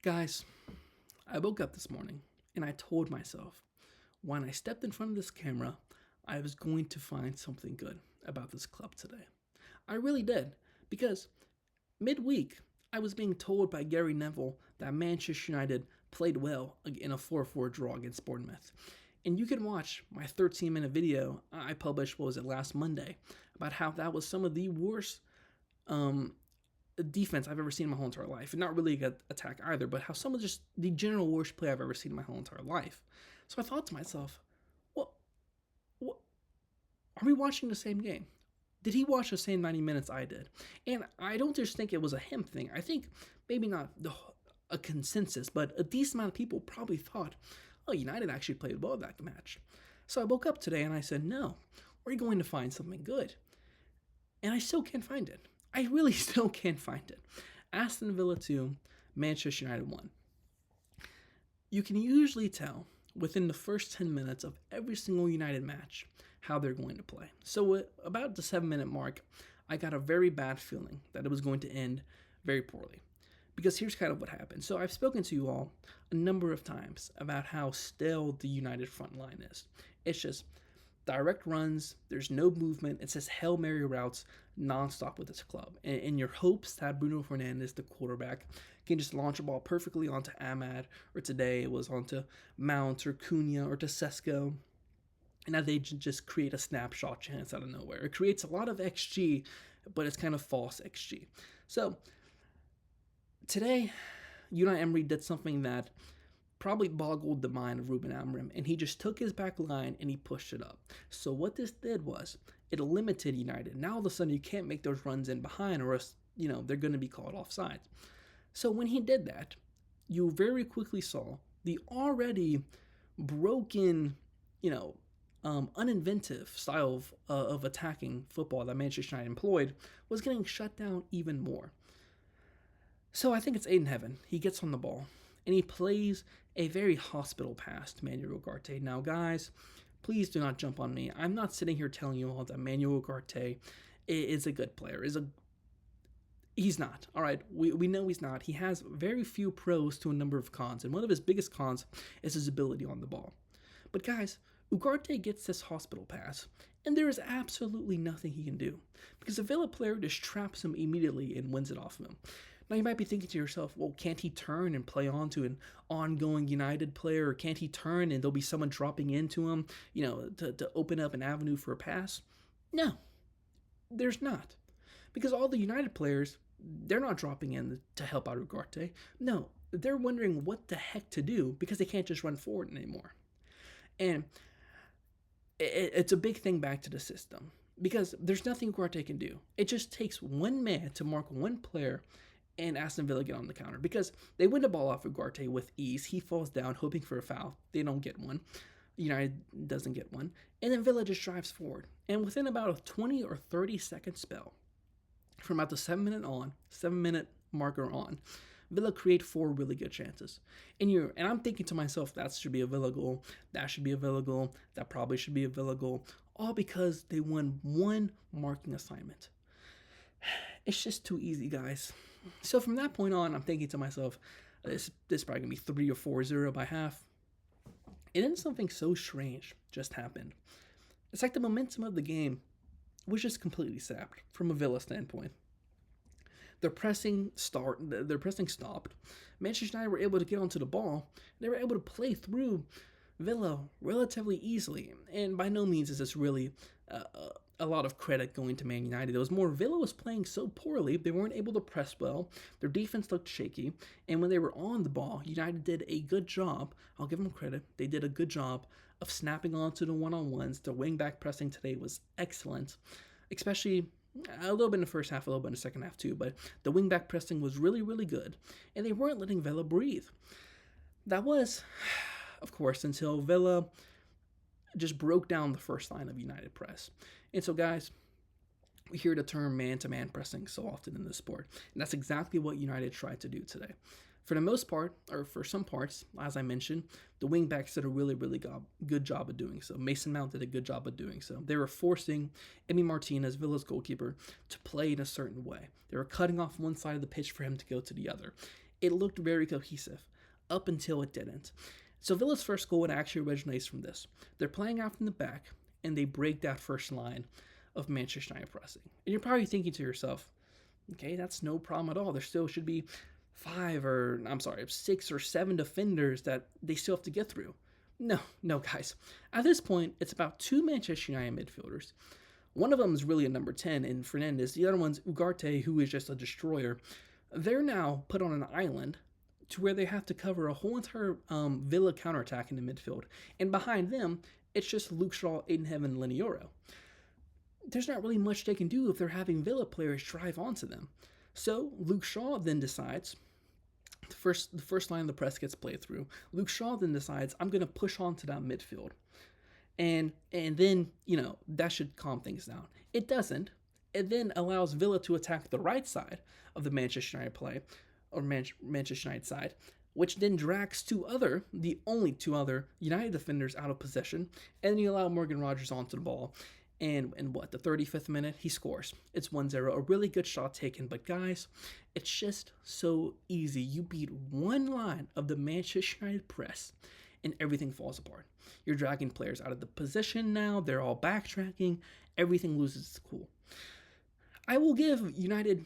Guys, I woke up this morning and I told myself when I stepped in front of this camera, I was going to find something good about this club today. I really did, because midweek I was being told by Gary Neville that Manchester United played well in a 4-4 draw against Bournemouth. And you can watch my 13-minute video I published, what was it, last Monday, about how that was some of the worst um, defense I've ever seen in my whole entire life. And not really a good attack either, but how some of just the general worst play I've ever seen in my whole entire life. So I thought to myself, well, what, are we watching the same game? Did he watch the same 90 minutes I did? And I don't just think it was a him thing. I think maybe not a consensus, but a decent amount of people probably thought, oh, United actually played well that match. So I woke up today and I said, no, we're going to find something good. And I still can't find it. I really still can't find it. Aston Villa 2, Manchester United 1. You can usually tell within the first 10 minutes of every single United match how they're going to play. So at about the 7-minute mark, I got a very bad feeling that it was going to end very poorly. Because here's kind of what happened. So I've spoken to you all a number of times about how stale the United front line is. It's just direct runs, there's no movement. It says Hail Mary routes nonstop with this club. And in your hopes that Bruno Fernandes, the quarterback, can just launch a ball perfectly onto Ahmad, or today it was onto Mount or Cunha or to Sesko, and that they just create a snapshot chance out of nowhere. It creates a lot of XG, but it's kind of false XG. So today, Unai Emery did something that probably boggled the mind of Ruben Amorim, and he just took his back line and he pushed it up. So what this did was it limited United. Now all of a sudden you can't make those runs in behind, or else they're going to be called offside. So when he did that, you very quickly saw the already broken, uninventive style of attacking football that Manchester United employed was getting shut down even more. So I think it's Aiden Heaven. He gets on the ball and he plays a very hospital pass to Manuel Ugarte. Now, guys, please do not jump on me. I'm not sitting here telling you all that Manuel Ugarte is a good player. He's not. All right, we know he's not. He has very few pros to a number of cons, and one of his biggest cons is his ability on the ball. But guys, Ugarte gets this hospital pass, and there is absolutely nothing he can do, because a Villa player just traps him immediately and wins it off of him. Now you might be thinking to yourself, well, can't he turn and play on to an ongoing United player, or can't he turn and there'll be someone dropping into him, to open up an avenue for a pass? No, there's not. Because all the United players, they're not dropping in to help out Ugarte. No, they're wondering what the heck to do because they can't just run forward anymore. And it's a big thing back to the system, because there's nothing Ugarte can do. It just takes one man to mark one player and Aston Villa get on the counter, because they win the ball off Ugarte with ease. He falls down hoping for a foul. They don't get one. United doesn't get one. And then Villa just drives forward. And within about a 20 or 30 second spell, from about the 7-minute marker on, Villa create 4 really good chances. And I'm thinking to myself, that should be a Villa goal. That should be a Villa goal. That probably should be a Villa goal. All because they won one marking assignment. It's just too easy, guys. So from that point on, I'm thinking to myself, this is probably going to be 3 or 4-0 by half. And then something so strange just happened. It's like the momentum of the game was just completely sapped from a Villa standpoint. Their pressing stopped. Manchester United were able to get onto the ball. They were able to play through Villa relatively easily. And by no means is this really a lot of credit going to Man United. It was more Villa was playing so poorly, they weren't able to press well. Their defense looked shaky. And when they were on the ball, United did a good job. I'll give them credit. They did a good job of snapping onto the one-on-ones. The wing-back pressing today was excellent, especially a little bit in the first half, a little bit in the second half too. But the wing-back pressing was really, really good. And they weren't letting Villa breathe. That was, of course, until Villa just broke down the first line of United press. And so, guys, we hear the term man-to-man pressing so often in this sport. And that's exactly what United tried to do today. For the most part, or for some parts, as I mentioned, the wingbacks did a really, really good job of doing so. Mason Mount did a good job of doing so. They were forcing Emi Martinez, Villa's goalkeeper, to play in a certain way. They were cutting off one side of the pitch for him to go to the other. It looked very cohesive up until it didn't. So Villa's first goal actually originates from this. They're playing out from the back, and they break that first line of Manchester United pressing. And you're probably thinking to yourself, okay, that's no problem at all. There still should be 6 or 7 defenders that they still have to get through. No, no, guys. At this point, it's about 2 Manchester United midfielders. One of them is really a number 10 in Fernandes. The other one's Ugarte, who is just a destroyer. They're now put on an island to where they have to cover a whole entire Villa counterattack in the midfield. And behind them, it's just Luke Shaw, Aidenhead, and Linioro. There's not really much they can do if they're having Villa players drive onto them. So Luke Shaw then decides, the first line of the press gets played through. Luke Shaw then decides, I'm going to push onto that midfield. And then, that should calm things down. It doesn't. It then allows Villa to attack the right side of the Manchester United play, or Manchester United side, which then drags the only 2 other United defenders out of possession, and then you allow Morgan Rogers onto the ball. And in the 35th minute, he scores. It's 1-0, a really good shot taken. But guys, it's just so easy. You beat one line of the Manchester United press, and everything falls apart. You're dragging players out of the position now. They're all backtracking. Everything loses its cool. I will give United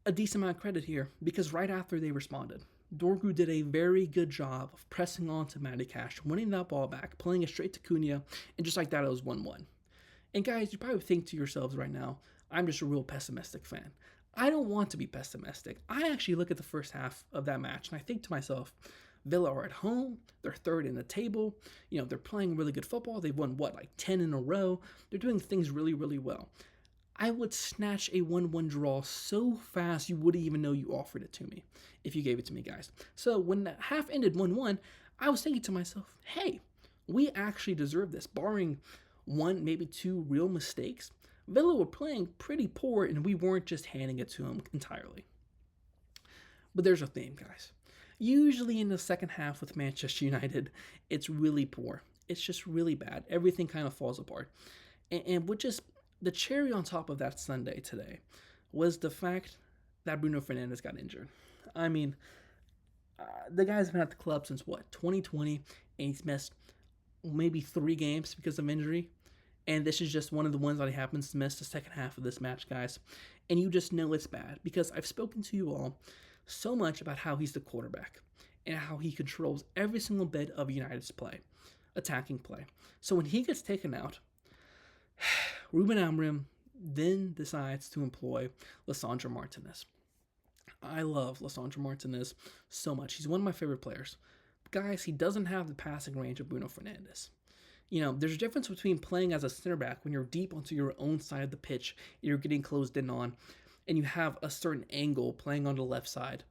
a decent amount of credit here, because right after they responded, Dorgu did a very good job of pressing on to Matty Cash, winning that ball back, playing it straight to Cunha, and just like that, it was 1-1. And guys, you probably think to yourselves right now, I'm just a real pessimistic fan. I don't want to be pessimistic. I actually look at the first half of that match, and I think to myself, Villa are at home. They're third in the table. They're playing really good football. They've won, 10 in a row. They're doing things really, really well. I would snatch a 1-1 draw so fast you wouldn't even know you offered it to me if you gave it to me, guys. So when the half ended 1-1, I was thinking to myself, hey, we actually deserve this, barring 1, maybe 2 real mistakes. Villa were playing pretty poor, and we weren't just handing it to them entirely. But there's a theme, guys. Usually in the second half with Manchester United, it's really poor. It's just really bad. Everything kind of falls apart. And with just the cherry on top of that Sunday today was the fact that Bruno Fernandes got injured. I mean, the guy's been at the club since 2020, and he's missed maybe 3 games because of injury. And this is just one of the ones that he happens to miss the second half of this match, guys. And you just know it's bad, because I've spoken to you all so much about how he's the quarterback and how he controls every single bit of United's play, attacking play. So when he gets taken out, Ruben Amorim then decides to employ Lisandro Martinez. I love Lisandro Martinez so much. He's one of my favorite players. But guys, he doesn't have the passing range of Bruno Fernandes. There's a difference between playing as a center back when you're deep onto your own side of the pitch, you're getting closed in on, and you have a certain angle playing on the left side.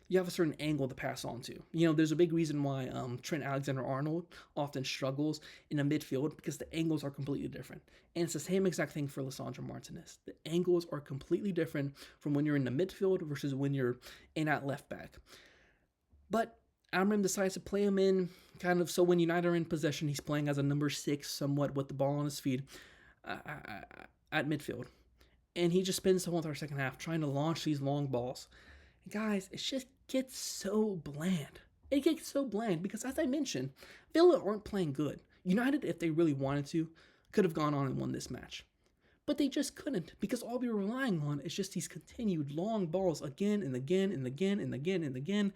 You have a certain angle to pass on to. There's a big reason why Trent Alexander-Arnold often struggles in the midfield, because the angles are completely different. And it's the same exact thing for Lisandro Martinez. The angles are completely different from when you're in the midfield versus when you're in at left back. But Amorim decides to play him in kind of so when United are in possession, he's playing as a number 6 somewhat with the ball on his feet at midfield. And he just spends the whole entire second half trying to launch these long balls. And guys, it just gets so bland. It gets so bland because, as I mentioned, Villa aren't playing good. United, if they really wanted to, could have gone on and won this match. But they just couldn't, because all we were relying on is just these continued long balls again and again and again and again and again.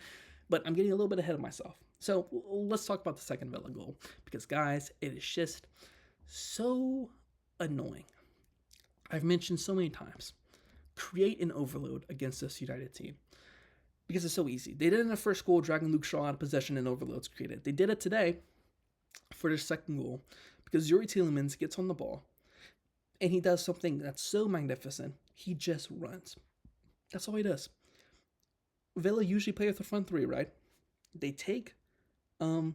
But I'm getting a little bit ahead of myself. So let's talk about the second Villa goal. Because, guys, it is just so annoying. I've mentioned so many times, create an overload against this United team. Because it's so easy. They did it in the first goal, dragging Luke Shaw out of possession, and overloads created. They did it today for their second goal, because Youri Tielemans gets on the ball, and he does something that's so magnificent. He just runs. That's all he does. Villa usually play with the front 3, right? They take Youri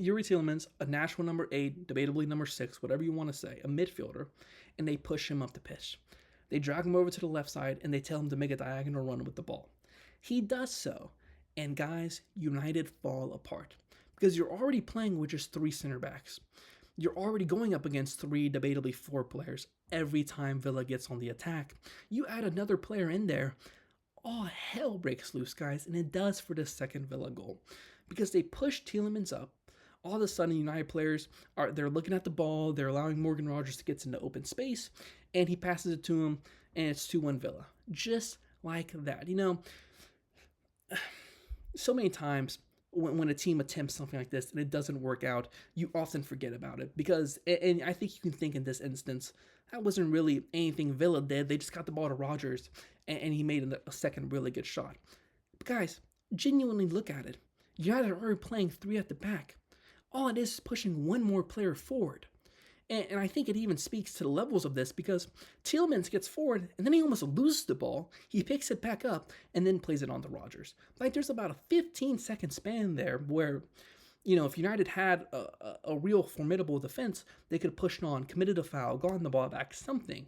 Tielemans, a natural number 8, debatably number 6, whatever you want to say, a midfielder, and they push him up the pitch. They drag him over to the left side, and they tell him to make a diagonal run with the ball. He does so, and guys, United fall apart, because you're already playing with just 3 center backs. You're already going up against 3, debatably 4 players every time Villa gets on the attack. You add another player in there, all hell breaks loose, guys, and it does for the second Villa goal. Because they push Tielemans up, all of a sudden United players they're looking at the ball, they're allowing Morgan Rogers to get into open space, and he passes it to him, and it's 2-1 Villa. Just like that. So many times when a team attempts something like this and it doesn't work out, you often forget about it. Because, and I think you can think in this instance, that wasn't really anything Villa did. They just got the ball to Rogers, and he made a second really good shot. But guys, genuinely look at it. United are already playing 3 at the back. All it is pushing one more player forward. And I think it even speaks to the levels of this, because Tielemans gets forward and then he almost loses the ball. He picks it back up and then plays it on to Rogers. Like, there's about a 15-second span there where, if United had a real formidable defense, they could have pushed on, committed a foul, gotten the ball back, something.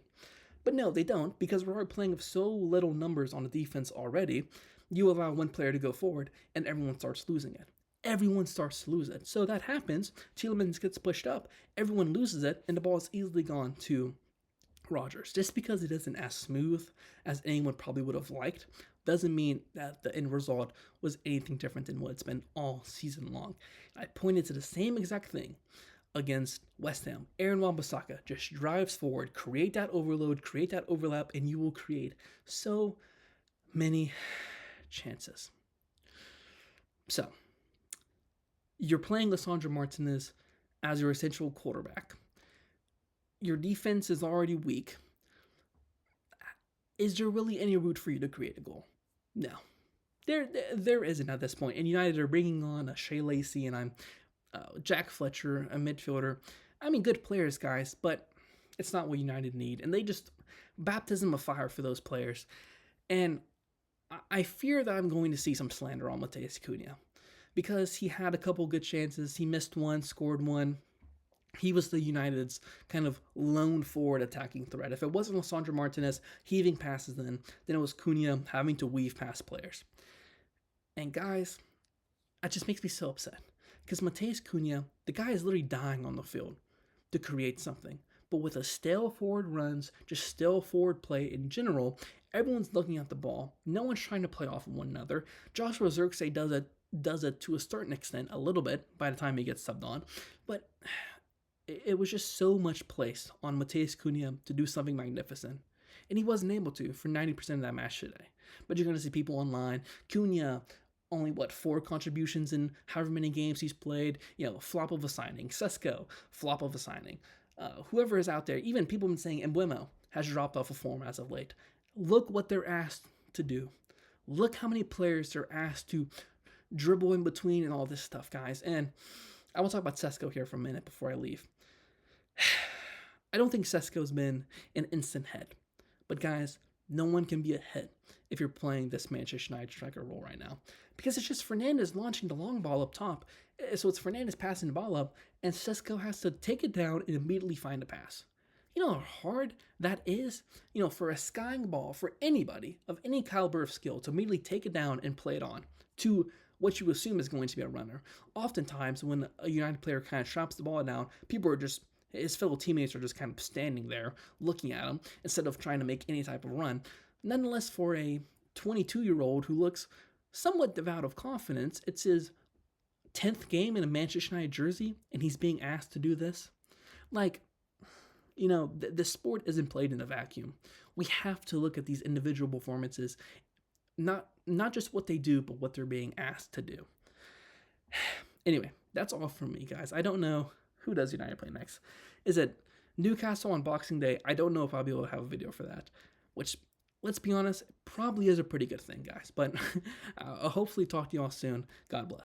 But no, they don't, because we're already playing with so little numbers on the defense already. You allow one player to go forward and everyone starts losing it. Everyone starts to lose it. So that happens. Tielemans gets pushed up. Everyone loses it, and the ball is easily gone to Rogers. Just because it isn't as smooth as anyone probably would have liked doesn't mean that the end result was anything different than what it's been all season long. I pointed to the same exact thing against West Ham. Aaron Wan-Bissaka just drives forward, create that overload, create that overlap, and you will create so many chances. So, you're playing Lisandro Martinez as your essential quarterback. Your defense is already weak. Is there really any route for you to create a goal? No. There isn't at this point. And United are bringing on a Shea Lacey and Jack Fletcher, a midfielder. I mean, good players, guys, but it's not what United need. And they just, baptism of fire for those players. And I fear that I'm going to see some slander on Matheus Cunha, because he had a couple good chances. He missed one, scored one. He was the United's kind of lone forward attacking threat. If it wasn't Lisandro Martinez heaving passes then it was Cunha having to weave past players. And guys, that just makes me so upset. Because Matheus Cunha, the guy is literally dying on the field to create something. But with a stale forward runs, just stale forward play in general, everyone's looking at the ball. No one's trying to play off of one another. Joshua Zirkzee does it to a certain extent, a little bit, by the time he gets subbed on. But it was just so much placed on Matheus Cunha to do something magnificent. And he wasn't able to for 90% of that match today. But you're going to see people online, Cunha, only, 4 contributions in however many games he's played, flop of a signing. Sesko, flop of a signing. Whoever is out there, even people have been saying Mbeumo has dropped off of form as of late. Look what they're asked to do. Look how many players they're asked to dribble in between and all this stuff, guys. And I will talk about Sesko here for a minute before I leave. I don't think Sesko's been an instant head. But guys, no one can be a head if you're playing this Manchester United striker role right now. Because it's just Fernandes launching the long ball up top. So it's Fernandes passing the ball up, and Sesko has to take it down and immediately find a pass. You know how hard that is? For a skying ball, for anybody of any caliber of skill to immediately take it down and play it on to what you assume is going to be a runner. Oftentimes, when a United player kind of chops the ball down, his fellow teammates are just kind of standing there looking at him instead of trying to make any type of run. Nonetheless, for a 22-year-old who looks somewhat devout of confidence, it's his 10th game in a Manchester United jersey, and he's being asked to do this. The sport isn't played in a vacuum. We have to look at these individual performances, not just what they do, but what they're being asked to do. Anyway, that's all from me, guys. I don't know who does United play next. Is it Newcastle on Boxing Day? I don't know if I'll be able to have a video for that, which, let's be honest, probably is a pretty good thing, guys. But I'll hopefully talk to you all soon. God bless.